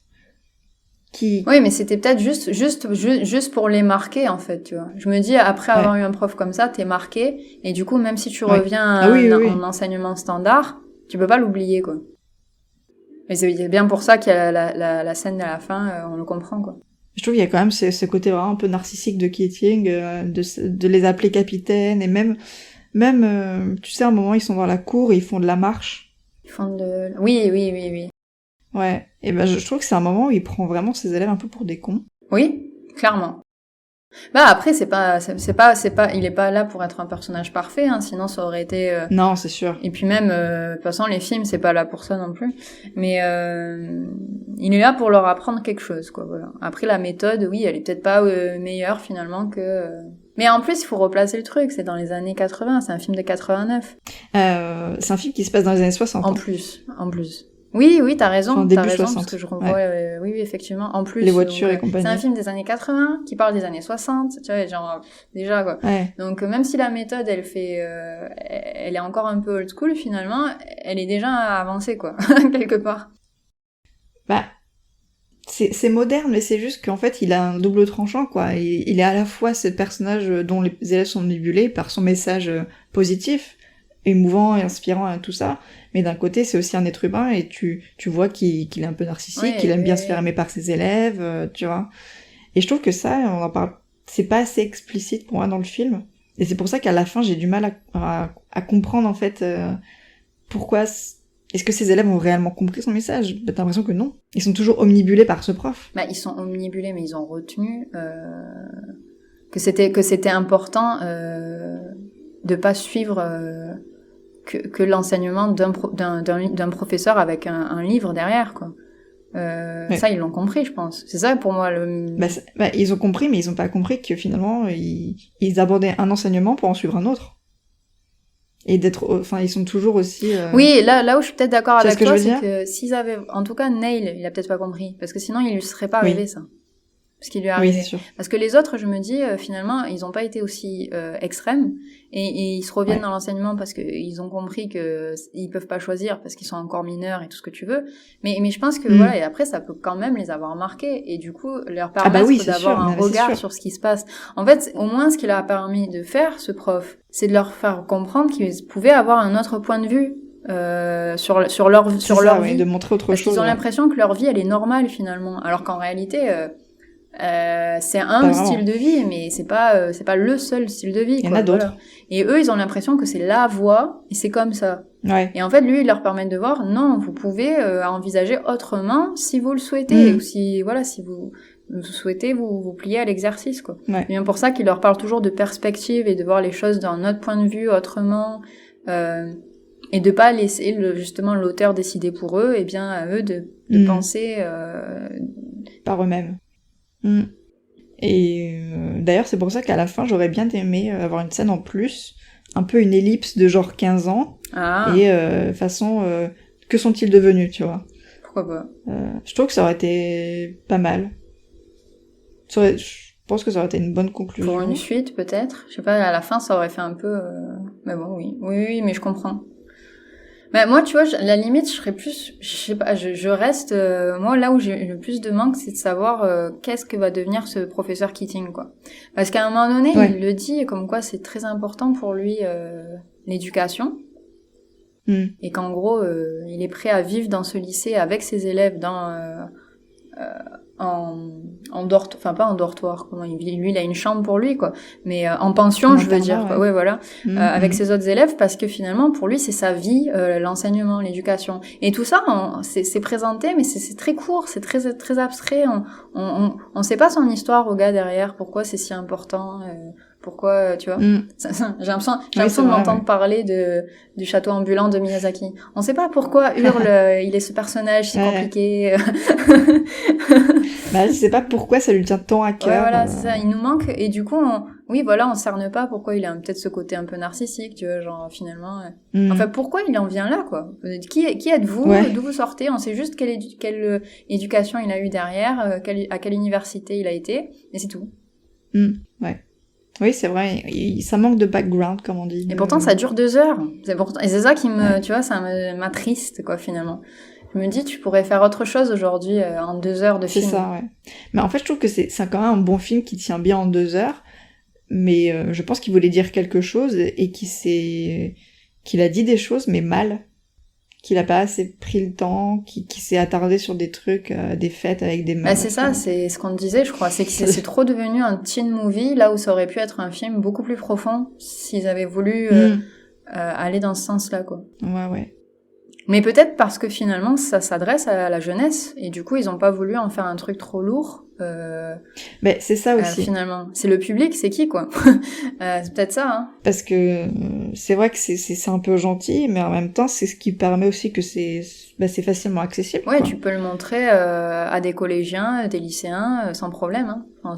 qui... Oui, mais c'était peut-être juste pour les marquer, en fait, tu vois. Je me dis, après avoir eu un prof comme ça, t'es marqué, et du coup, même si tu reviens en enseignement standard, tu peux pas l'oublier, quoi. Mais c'est bien pour ça qu'il y a la scène à la fin, on le comprend, quoi. Je trouve qu'il y a quand même ce côté vraiment un peu narcissique de Keating, de les appeler capitaine, et même, tu sais, à un moment, ils sont dans la cour et ils font de la marche. Ils font de... Oui. Ouais. Et je trouve que c'est un moment où il prend vraiment ses élèves un peu pour des cons. Oui, clairement. Après, il est pas là pour être un personnage parfait, hein, sinon ça aurait été... Non, c'est sûr. Et puis même, de toute façon, les films, c'est pas là pour ça non plus. Mais il est là pour leur apprendre quelque chose, quoi, voilà. Après, la méthode, oui, elle est peut-être pas meilleure, finalement, que... Mais en plus, il faut replacer le truc, c'est dans les années 80, c'est un film de 89. C'est un film qui se passe dans les années 60. En plus. Oui, t'as raison, début t'as raison, 60. parce que je revois, oui, effectivement, en plus. Les voitures et compagnie. C'est un film des années 80, qui parle des années 60, tu vois, genre, déjà, quoi. Ouais. Donc, même si la méthode, elle est encore un peu old school, finalement, elle est déjà avancée, quoi, quelque part. C'est moderne, mais c'est juste qu'en fait, il a un double tranchant, quoi. Il est à la fois ce personnage dont les élèves sont omnibulés par son message positif, émouvant et inspirant et tout ça, mais d'un côté c'est aussi un être humain et tu vois qu'il est un peu narcissique, qu'il aime bien se faire aimer par ses élèves, tu vois. Et je trouve que ça, on en parle, c'est pas assez explicite pour moi dans le film, et c'est pour ça qu'à la fin j'ai du mal à comprendre en fait pourquoi est-ce que ces élèves ont réellement compris son message. T'as l'impression que non, ils sont toujours omnibulés par ce prof. Ils sont omnibulés, mais ils ont retenu que c'était important de pas suivre que l'enseignement d'un professeur avec un livre derrière, quoi. Ça, ils l'ont compris, je pense. C'est ça, pour moi, ils ont compris, mais ils ont pas compris que finalement, ils abordaient un enseignement pour en suivre un autre. Et ils sont toujours aussi... Oui, là où je suis peut-être d'accord avec toi, c'est dire que s'ils avaient... En tout cas, Neil, il a peut-être pas compris. Parce que sinon, il lui serait pas arrivé, ça. Ce qui lui est arrivé. Oui, c'est sûr. Parce que les autres, je me dis, finalement, ils ont pas été aussi extrêmes, et ils se reviennent dans l'enseignement parce qu'ils ont compris que ils peuvent pas choisir parce qu'ils sont encore mineurs et tout ce que tu veux. Mais je pense que voilà, et après ça peut quand même les avoir marqués et du coup leur permettre d'avoir un regard sur ce qui se passe. En fait, au moins ce qu'il a permis de faire, ce prof, c'est de leur faire comprendre qu'ils pouvaient avoir un autre point de vue. Sur leur vie, de montrer autre chose. Parce qu'ils ont l'impression que leur vie elle est normale finalement, alors qu'en réalité C'est un style de vie, mais c'est pas le seul style de vie. Il y en a d'autres. Voilà. Et eux, ils ont l'impression que c'est la voie et c'est comme ça. Ouais. Et en fait, lui, il leur permet de voir, non, vous pouvez envisager autrement si vous le souhaitez, ou si vous souhaitez vous plier à l'exercice, quoi. Ouais. C'est bien pour ça qu'il leur parle toujours de perspective et de voir les choses d'un autre point de vue, autrement, et de pas laisser justement l'auteur décider pour eux, et bien à eux de penser par eux-mêmes. Et d'ailleurs, c'est pour ça qu'à la fin, j'aurais bien aimé avoir une scène en plus, un peu une ellipse de genre 15 ans, et façon, que sont-ils devenus, tu vois. Pourquoi pas. Je trouve que ça aurait été pas mal. Je pense que ça aurait été une bonne conclusion. Pour une suite, peut-être. Je sais pas, à la fin, ça aurait fait un peu... Mais bon, oui, mais je comprends. Mais moi, tu vois, à la limite, je serais plus... Je sais pas, je reste... moi, là où j'ai le plus de manque, c'est de savoir qu'est-ce que va devenir ce professeur Keating, quoi. Parce qu'à un moment donné, il le dit, comme quoi c'est très important pour lui, l'éducation. Et qu'en gros, il est prêt à vivre dans ce lycée avec ses élèves en dortoir, enfin pas en dortoir, comment il vit, lui il a une chambre pour lui, quoi, mais en pension, je veux dire, quoi. Ouais, voilà, avec ses autres élèves, parce que finalement pour lui c'est sa vie, l'enseignement, l'éducation, et tout ça c'est présenté, mais c'est très court, c'est très très abstrait, on sait pas son histoire au gars derrière, pourquoi c'est si important, pourquoi, tu vois, j'ai l'impression de m'entendre parler du château ambulant de Miyazaki. On sait pas pourquoi Hurle, il est ce personnage si compliqué. Bah, je sais pas pourquoi ça lui tient tant à cœur. Ouais, voilà, c'est ça, il nous manque, et du coup, on cerne pas pourquoi il a peut-être ce côté un peu narcissique, tu vois, genre, finalement, enfin, pourquoi il en vient là, quoi. Qui êtes-vous? D'où vous sortez? On sait juste quelle éducation il a eu derrière, à quelle université il a été, et c'est tout. Ouais. Oui, c'est vrai, ça manque de background, comme on dit. Et pourtant, ça dure 2 heures. Et c'est ça qui tu vois, ça m'attriste, quoi, finalement. Je me dis, tu pourrais faire autre chose aujourd'hui en 2 heures de film. C'est ça, ouais. Mais en fait, je trouve que c'est quand même un bon film qui tient bien en 2 heures, mais je pense qu'il voulait dire quelque chose et qu'il a dit des choses, mais mal. Qu'il a pas assez pris le temps, qu'il s'est attardé sur des trucs, des fêtes avec des meufs. Bah c'est ça, c'est ce qu'on disait, je crois. C'est que c'est trop devenu un teen movie, là où ça aurait pu être un film beaucoup plus profond, s'ils avaient voulu aller dans ce sens-là, quoi. Ouais. Mais peut-être parce que finalement, ça s'adresse à la jeunesse, et du coup, ils ont pas voulu en faire un truc trop lourd. Mais c'est ça aussi. Finalement, c'est le public, c'est qui, quoi. C'est peut-être ça, hein. Parce que c'est vrai que c'est un peu gentil, mais en même temps, c'est ce qui permet aussi que c'est facilement accessible. Ouais, quoi. tu peux le montrer à des collégiens, des lycéens, sans problème, hein. Enfin,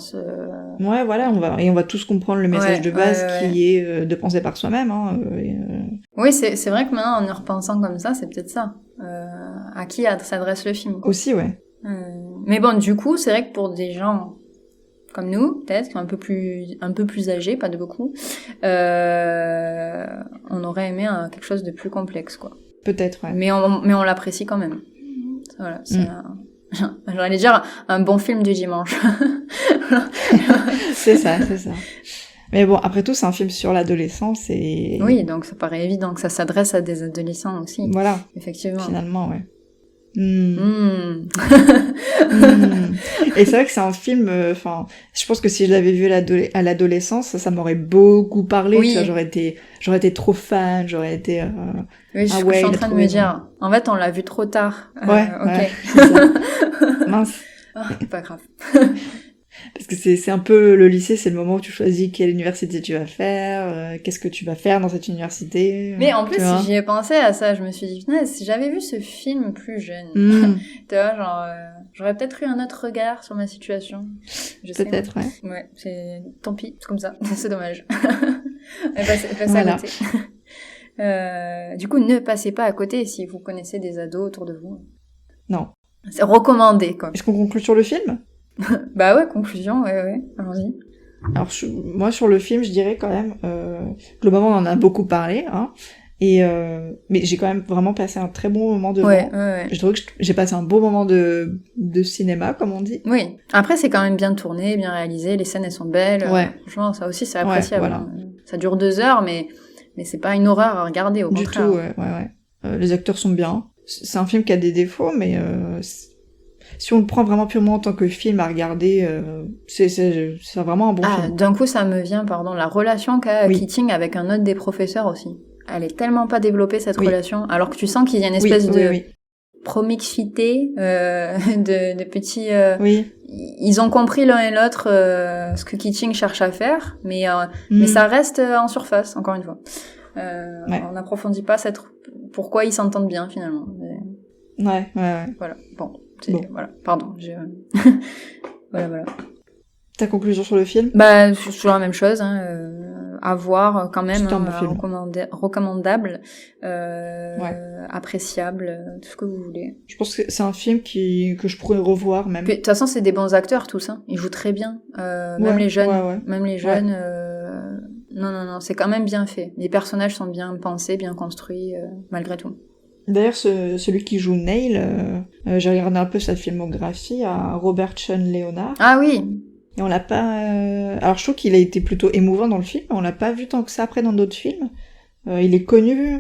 ouais, voilà, on va tous comprendre le message de base qui est de penser par soi-même, hein. Oui, c'est vrai que maintenant, en y repensant comme ça, c'est peut-être ça. À qui s'adresse le film, quoi. Aussi, ouais. Mais bon, du coup, c'est vrai que pour des gens comme nous, peut-être, qui sont un peu plus âgés, pas de beaucoup, on aurait aimé quelque chose de plus complexe, quoi. Peut-être, ouais. Mais on l'apprécie quand même. Voilà, c'est j'allais dire un bon film du dimanche. c'est ça. Mais bon, après tout, c'est un film sur l'adolescence et... Oui, donc ça paraît évident que ça s'adresse à des adolescents aussi. Voilà. Effectivement. Finalement, ouais. Et c'est vrai que c'est un film, je pense que si je l'avais vu à l'adolescence, ça m'aurait beaucoup parlé. Oui. Tu vois, j'aurais été trop fan, j'aurais été... Oui, je suis en train de me dire. En fait, on l'a vu trop tard. Ouais, ok. Ouais, c'est ça. Mince. Pas grave. Parce que c'est un peu le lycée, c'est le moment où tu choisis quelle université tu vas faire, qu'est-ce que tu vas faire dans cette université. Mais en plus, si j'y ai pensé à ça, je me suis dit, si j'avais vu ce film plus jeune, tu vois, genre, j'aurais peut-être eu un autre regard sur ma situation. Peut-être, ouais. Ouais, tant pis, c'est comme ça, c'est dommage. Passez à côté. Du coup, ne passez pas à côté si vous connaissez des ados autour de vous. Non. C'est recommandé, quoi. Est-ce qu'on conclut sur le film? Bah ouais, conclusion, ouais, allons-y. Alors, moi, sur le film, je dirais quand même, globalement, on en a beaucoup parlé, hein, mais j'ai quand même vraiment passé un très bon moment devant. Ouais. Je trouve que j'ai passé un beau moment de cinéma, comme on dit. Oui. Après, c'est quand même bien tourné, bien réalisé, les scènes, elles sont belles. Ouais. Franchement, ça aussi, c'est appréciable. Ouais, voilà. Ça dure 2 heures, mais c'est pas une horreur à regarder, au contraire. Du tout, ouais. Les acteurs sont bien. C'est un film qui a des défauts, mais si on le prend vraiment purement en tant que film à regarder, c'est vraiment un bon film. D'un coup, ça me vient, la relation qu'a Oui. Keating avec un autre des professeurs aussi. Elle est tellement pas développée, cette Oui. relation, alors que tu sens qu'il y a une espèce oui, de oui. promixité, de petits... Oui. Ils ont compris l'un et l'autre ce que Keating cherche à faire, mais ça reste en surface, encore une fois. On n'approfondit pas pourquoi ils s'entendent bien, finalement. Ouais. Voilà, bon. Voilà, pardon. Voilà. Ta conclusion sur le film ? Bah, c'est toujours la même chose, à voir quand même, C'est un bon film. recommandable, appréciable, tout ce que vous voulez. Je pense que c'est un film que je pourrais revoir même. De toute façon, c'est des bons acteurs tous, ils jouent très bien, même les jeunes, même les jeunes. Non, c'est quand même bien fait. Les personnages sont bien pensés, bien construits, malgré tout. D'ailleurs, celui qui joue Neil, j'ai regardé un peu sa filmographie à Robert Sean Leonard. Ah oui. Et on l'a pas... Alors je trouve qu'il a été plutôt émouvant dans le film, mais on l'a pas vu tant que ça après dans d'autres films. Il est connu...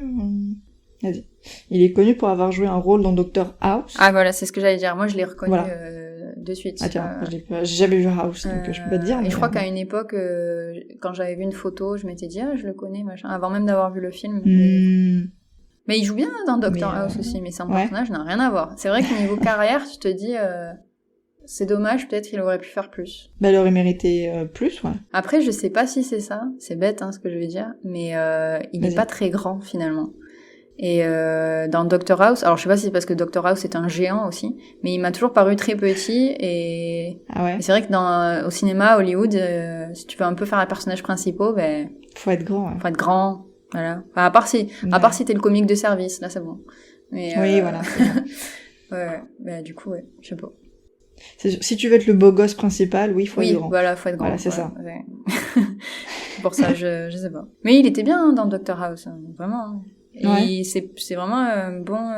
Vas-y. Il est connu pour avoir joué un rôle dans Dr House. Ah voilà, c'est ce que j'allais dire. Moi, je l'ai reconnu de suite. Ah tiens, j'ai jamais vu House, donc je peux pas te dire. Et je crois qu'à une époque, quand j'avais vu une photo, je m'étais dit, je le connais, machin, avant même d'avoir vu le film. Mais il joue bien dans Dr House aussi, mais son personnage n'a rien à voir. C'est vrai que niveau carrière, tu te dis... c'est dommage, peut-être qu'il aurait pu faire plus. Bah, il aurait mérité plus, ouais. Après, je sais pas si c'est ça, c'est bête ce que je vais dire, mais il n'est pas très grand finalement. Et dans Dr House, alors je sais pas si c'est parce que Dr House est un géant aussi, mais il m'a toujours paru très petit et, et c'est vrai que au cinéma, à Hollywood, si tu veux un peu faire un personnage principal, faut être grand. Ouais. Faut être grand, voilà. Enfin, à part si t'es le comique de service, là c'est bon. Mais, oui, voilà. Du coup, je sais pas. Si tu veux être le beau gosse principal, oui, faut être grand. Voilà, faut être grand. Voilà, c'est ça. Ouais. C'est pour ça, je sais pas. Mais il était bien dans Dr House, vraiment. Et c'est vraiment un bon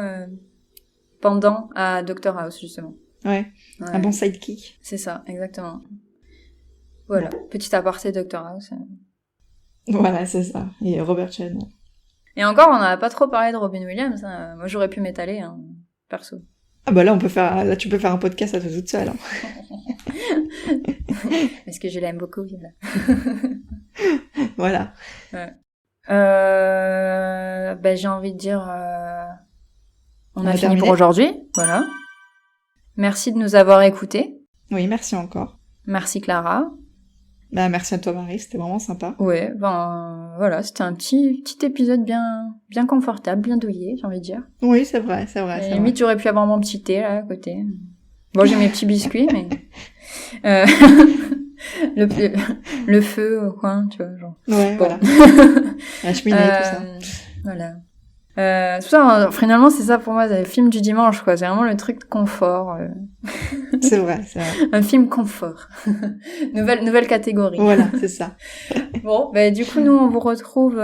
pendant à Dr House, justement. Ouais. Un bon sidekick. C'est ça, exactement. Voilà, petit aparté Dr House. Voilà, c'est ça. Et Robert Chan. Et encore, on n'a pas trop parlé de Robin Williams. Moi, j'aurais pu m'étaler, perso. Ah bah là, tu peux faire un podcast à toi toute seule. Parce que je l'aime beaucoup, Viola. Voilà. Ouais. J'ai envie de dire, on a fini pour aujourd'hui. Voilà. Merci de nous avoir écoutés. Oui, merci encore. Merci Clara. Bah, merci à toi Marie, c'était vraiment sympa. Ouais, voilà, c'était un petit épisode bien confortable, bien douillet, j'ai envie de dire. Oui, c'est vrai. Limite, j'aurais pu avoir mon petit thé, là, à côté. Bon, j'ai mes petits biscuits, mais... le feu au coin, tu vois, genre. Ouais, bon. voilà. La cheminée, tout ça. Voilà. Tout ça, finalement, c'est ça pour moi, c'est le film du dimanche, quoi. C'est vraiment le truc de confort. C'est vrai. Un film confort. nouvelle catégorie. Voilà, c'est ça. Bon, du coup, nous, on vous retrouve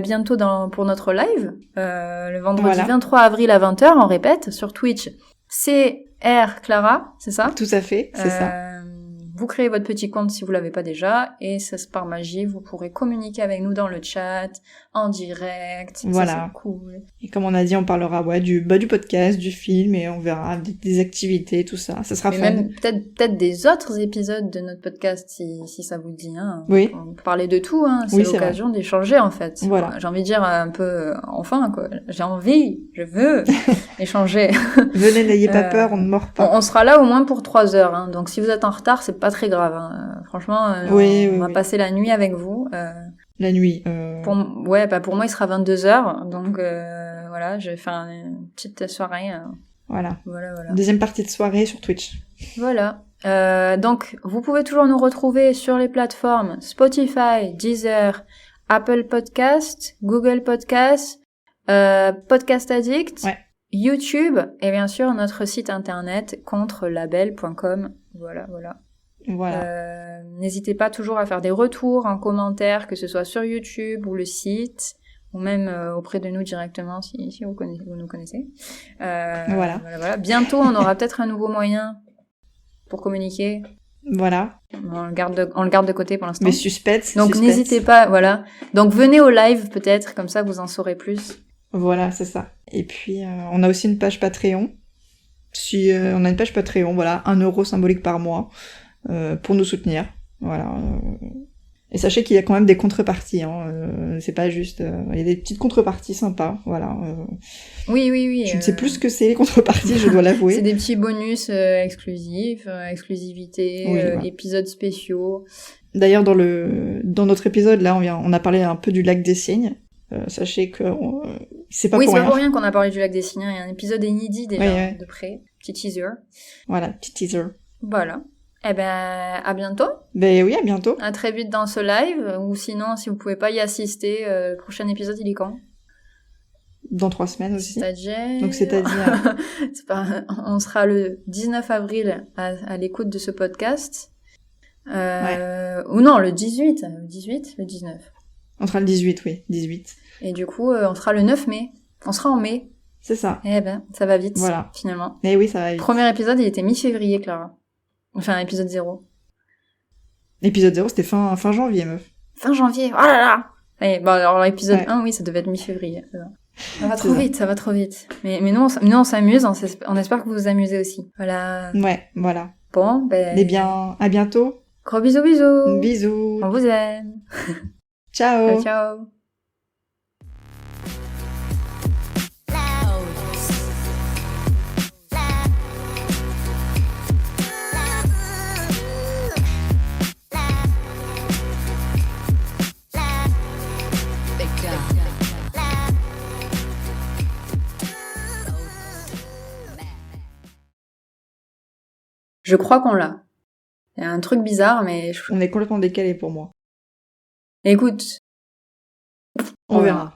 bientôt pour notre live, le vendredi 23 avril à 20h, on répète, sur Twitch. C'est Clara, c'est ça ? Tout à fait, c'est ça. Vous créez votre petit compte si vous l'avez pas déjà, et ça se par magie, vous pourrez communiquer avec nous dans le chat, en direct. Voilà. Ça, c'est cool. Et comme on a dit, on parlera du podcast, du film, et on verra des activités, tout ça. Ça sera fun. Même peut-être des autres épisodes de notre podcast si ça vous dit. Oui. On peut parler de tout. C'est l'occasion d'échanger en fait. Voilà. J'ai envie de dire un peu enfin quoi. Je veux échanger. Venez, n'ayez pas peur, on ne mord pas. On sera là au moins pour 3 heures. Donc si vous êtes en retard, c'est pas très grave. Franchement, on va passer la nuit avec vous. La nuit. Pour moi, il sera 22h. Donc voilà, je vais faire une petite soirée. Voilà. Voilà. Deuxième partie de soirée sur Twitch. Voilà. Donc, vous pouvez toujours nous retrouver sur les plateformes Spotify, Deezer, Apple Podcast, Google Podcast, Podcast Addict, YouTube et bien sûr notre site internet contrelabel.com. Voilà. N'hésitez pas toujours à faire des retours en commentaire, que ce soit sur YouTube ou le site, ou même auprès de nous directement si vous nous connaissez. Voilà. Bientôt, on aura peut-être un nouveau moyen pour communiquer. Voilà. On le garde de côté pour l'instant. Mais suspense. Donc n'hésitez pas, voilà. Donc venez au live peut-être, comme ça vous en saurez plus. Voilà, c'est ça. Et puis on a aussi une page Patreon. Si on a une page Patreon, voilà, 1€ symbolique par mois pour nous soutenir. Voilà. Et sachez qu'il y a quand même des contreparties. C'est pas juste... il y a des petites contreparties sympas. Voilà. Oui. Je ne sais plus ce que c'est, les contreparties, je dois l'avouer. C'est des petits bonus exclusifs, exclusivité, voilà. épisodes spéciaux. D'ailleurs, dans notre épisode, là, on a parlé un peu du lac des Cygnes. Sachez que c'est pas pour rien. Oui, c'est pas pour rien qu'on a parlé du lac des Cygnes. Il y a un épisode inédit déjà, de près. Petit teaser. Voilà, petit teaser. Voilà. Eh ben, à bientôt. Ben oui, à bientôt. À très vite dans ce live. Ou sinon, si vous pouvez pas y assister, le prochain épisode, il est quand ? Dans 3 semaines aussi. C'est-à-dire... Donc c'est-à-dire... On sera le 19 avril à l'écoute de ce podcast. Ou non, le 18. Le 19. On sera le 18, oui. 18. Et du coup, on sera le 9 mai. On sera en mai. C'est ça. Eh ben, ça va vite, voilà. Finalement. Eh oui, ça va vite. Premier épisode, il était mi-février, Clara. Enfin, épisode 0. Épisode 0, c'était fin janvier, meuf. Fin janvier, oh là là. Allez, bon, alors l'épisode 1, oui, ça devait être mi-février. Ça va trop vite, ça va trop vite. Mais nous, on s'amuse, on espère que vous vous amusez aussi. Voilà. Ouais, voilà. Bon, ben... Eh bien, à bientôt. Gros bisous, bisous. Bisous. On vous aime. Ciao. Ciao. Je crois qu'on l'a. Il y a un truc bizarre, mais... On est complètement décalé pour moi. Écoute. On verra.